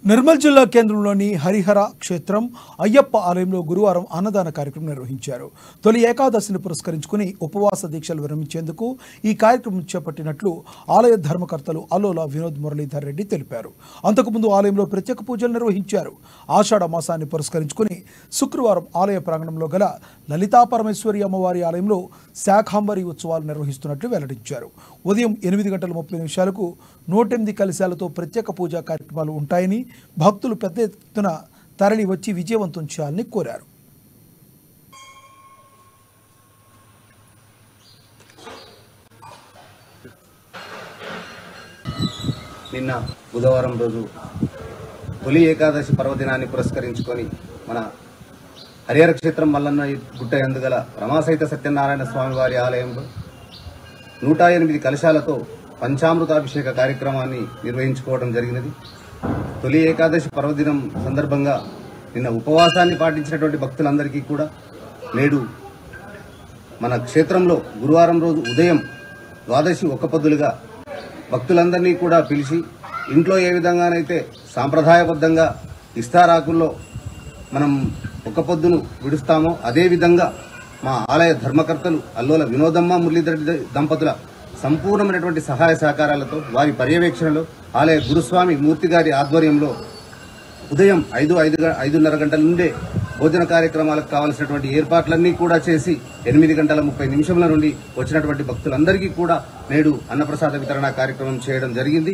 నిర్మల్ జిల్లా కేంద్రంలోని హరిహర క్షేత్రం అయ్యప్ప ఆలయంలో గురువారం అన్నదాన కార్యక్రమం నిర్వహించారు. తొలి ఏకాదశిని పురస్కరించుకుని ఉపవాస దీక్షలు విరమించేందుకు ఈ కార్యక్రమం చేపట్టినట్లు ఆలయ ధర్మకర్తలు అల్లోల వినోద్ మురళీధర్ రెడ్డి తెలిపారు. అంతకుముందు ఆలయంలో ప్రత్యేక పూజలు నిర్వహించారు. ఆషాఢ మాసాన్ని పురస్కరించుకుని శుక్రవారం ఆలయ ప్రాంగణంలో గల లలితా పరమేశ్వరి అమ్మవారి ఆలయంలో శాఖాంబరి ఉత్సవాలు నిర్వహిస్తున్నట్లు వెల్లడించారు. ఉదయం 8:30 108 కలశాలతో ప్రత్యేక పూజా కార్యక్రమాలు ఉంటాయని, భక్తులు పెద్ద ఎత్తున తరలి వచ్చి విజయవంతం చేయాలని కోరారు. నిన్న బుధవారం రోజు తొలి ఏకాదశి పర్వదినాన్ని పురస్కరించుకొని మన హరిహర క్షేత్రం మల్లన్న గుట్ట ఎందుగల రమాసహిత సత్యనారాయణ స్వామి వారి ఆలయంలో 108 కలశాలతో పంచామృతాభిషేక కార్యక్రమాన్ని నిర్వహించుకోవడం జరిగినది. తొలి ఏకాదశి పర్వదినం సందర్భంగా నిన్న ఉపవాసాన్ని పాటించినటువంటి భక్తులందరికీ కూడా నేడు మన క్షేత్రంలో గురువారం రోజు ఉదయం ద్వాదశి ఒక్కపొద్దులుగా భక్తులందరినీ కూడా పిలిచి ఇంట్లో ఏ విధంగానైతే సాంప్రదాయబద్ధంగా ఇస్తారాకుల్లో మనం ఒక్కపొద్దును విడుస్తామో అదేవిధంగా మా ఆలయ ధర్మకర్తలు అల్లోల వినోదమ్మ మురళీధర్ దంపతుల సంపూర్ణమైనటువంటి సహాయ సహకారాలతో వారి పర్యవేక్షణలో ఆలయ గురుస్వామి మూర్తి గారి ఆధ్వర్యంలో ఉదయం 5:30 గంటల నుండే భోజన కార్యక్రమాలకు కావాల్సినటువంటి ఏర్పాట్లన్నీ కూడా చేసి 8:30 నుండి వచ్చినటువంటి భక్తులందరికీ కూడా నేడు అన్నప్రసాద వితరణ కార్యక్రమం చేయడం జరిగింది.